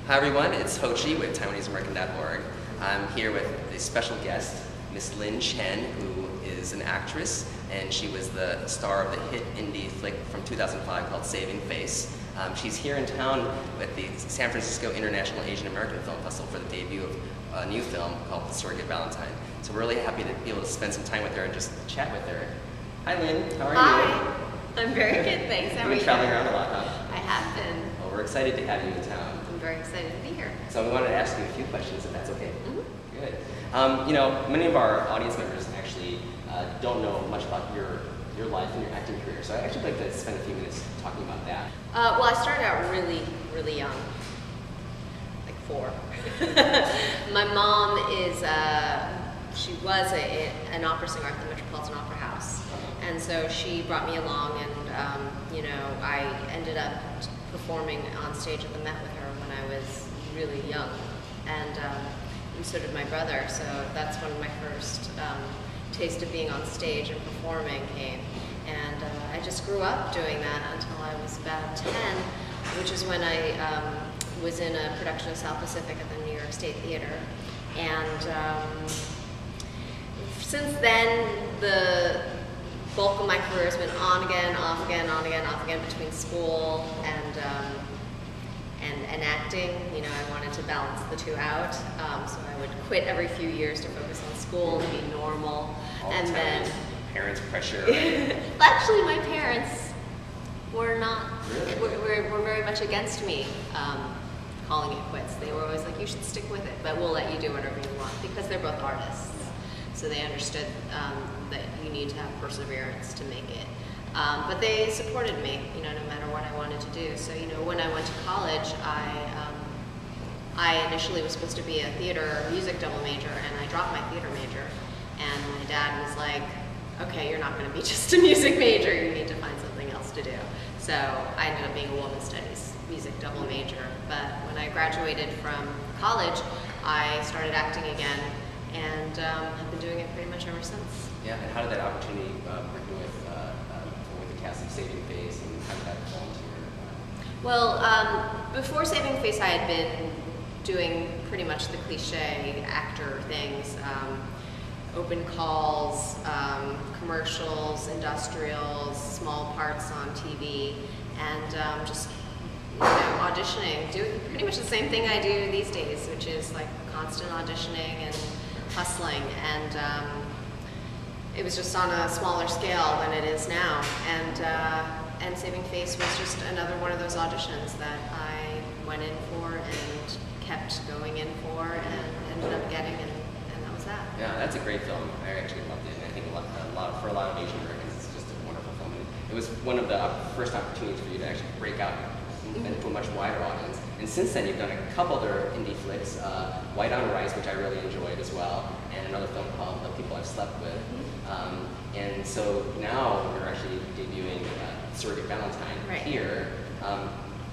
Hi everyone, it's Ho Chie with TaiwaneseAmerican.org. I'm here with a special guest, Miss Lynn Chen, who is an actress, and she was the star of the hit indie flick from 2005 called Saving Face. She's here in town at the San Francisco International Asian American Film Festival for the debut of a new film called Surrogate Valentine. So we're really happy to be able to spend some time with her and just chat with her. Hi Lynn, how are you? Hi, I'm very good, thanks. How are you? You've been traveling around a lot, huh? I have been. Well, we're excited to have you in town. I'm very excited to be here. So we wanted to ask you a few questions, if that's okay. Mm-hmm. Good. You know, many of our audience members actually don't know much about your life and your acting career. So I'd actually like to spend a few minutes talking about that. Well, I started out really, really young, like 4. My mom is, she was an opera singer at the Metropolitan Opera House. And so she brought me along, and you know, I ended up performing on stage at the Met with her when I was really young, and so did my brother. So that's when my first taste of being on stage and performing came. And I just grew up doing that until I was about 10, which is when I was in a production of South Pacific at the New York State Theater. And since then, the bulk of my career has been on again, off again, on again, off again between school and acting. You know, I wanted to balance the two out, so I would quit every few years to focus on school and be normal. All and the time, then parents' pressure. Right? actually, my parents were not. Really? Were very much against me calling it quits. They were always like, "You should stick with it, but we'll let you do whatever you want," because they're both artists. So they understood that you need to have perseverance to make it. But they supported me, you know, no matter what I wanted to do. So, you know, when I went to college, I initially was supposed to be a theater music double major, and I dropped my theater major. And my dad was like, "Okay, you're not going to be just a music major. You need to find something else to do." So I ended up being a women's studies music double major. But when I graduated from college, I started acting again. And I've been doing it pretty much ever since. Yeah, and how did that opportunity working with the cast of Saving Face, and how did that fall into your... Well, before Saving Face, I had been doing pretty much the cliche actor things, open calls, commercials, industrials, small parts on TV, and just, you know, auditioning, doing pretty much the same thing I do these days, which is like constant auditioning and hustling, and it was just on a smaller scale than it is now, and Saving Face was just another one of those auditions that I went in for and kept going in for and ended up getting, and that was that. Yeah, that's a great film. I actually loved it, and I think for a lot of Asian Americans, it's just a wonderful film. And it was one of the first opportunities for you to actually break out into a much wider audience. And since then, you've done a couple other indie flicks, White on Rice, which I really enjoyed as well, and another film called The People I've Slept With. And so now you're actually debuting Surrogate Valentine here.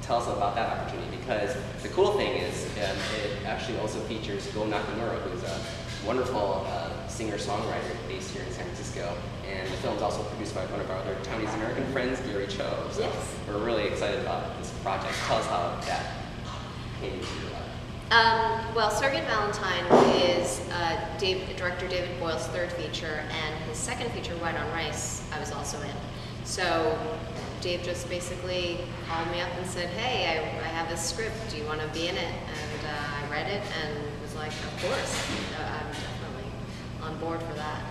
Tell us about that opportunity, because the cool thing is it actually also features Goh Nakamura, who's a wonderful singer-songwriter based here in San Francisco. And the film's also produced by one of our other Taiwanese-American friends, Gary Cho. So yes. We're really excited about this project. Tell us how that came into your life. Well, Surrogate Valentine is director David Boyle's third feature, and his second feature, White on Rice, I was also in. So Dave just basically called me up and said, "Hey, I have this script. Do you want to be in it?" And I read it and was like, "Of course, I'm definitely on board for that."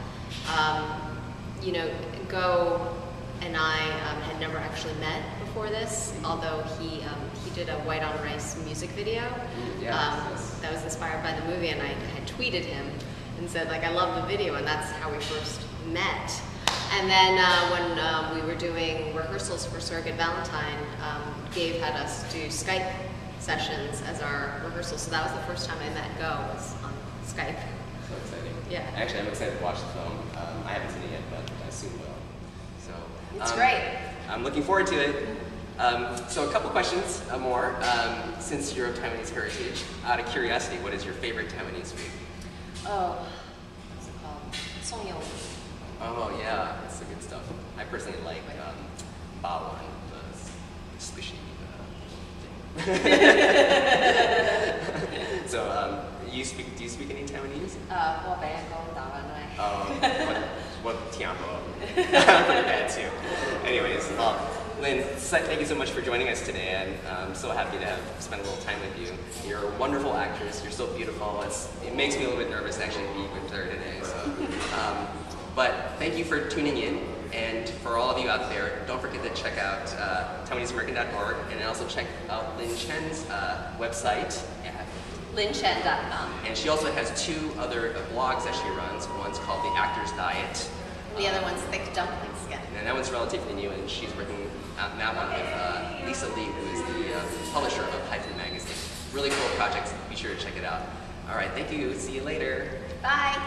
You know, Goh and I had never actually met before this, although he did a White on Rice music video. That was inspired by the movie, and I had tweeted him and said, like, "I love the video," and that's how we first met. And then when we were doing rehearsals for Surrogate Valentine, Gabe had us do Skype sessions as our rehearsals, so that was the first time I met Goh, was on Skype. So exciting. Yeah. Actually, I'm excited to watch the film. I haven't seen it yet, but I soon will. So It's great. I'm looking forward to it. So a couple questions more. Since you're of Taiwanese heritage, out of curiosity, what is your favorite Taiwanese food? Oh, what's it called? Songyong. Oh yeah, that's the good stuff. I personally like bawang, the squishy thing. So, do you speak any Taiwanese? 我俾人講打灣威。What Tiago? Pretty bad too. Anyways, Lynn, thank you so much for joining us today, and I'm so happy to have spent a little time with you. You're a wonderful actress. You're so beautiful. It makes me a little bit nervous to actually be with her today. So, but thank you for tuning in, and for all of you out there, don't forget to check out TaiwaneseAmerican.org, and also check out Lynn Chen's website. LynnChen.com. And she also has 2 other blogs that she runs. One's called The Actor's Diet. The other one's Thick Dumplings Again. And that one's relatively new, and she's working on that one with Lisa Lee, who is the publisher of Hyphen Magazine. Really cool projects. Be sure to check it out. All right, thank you. See you later. Bye.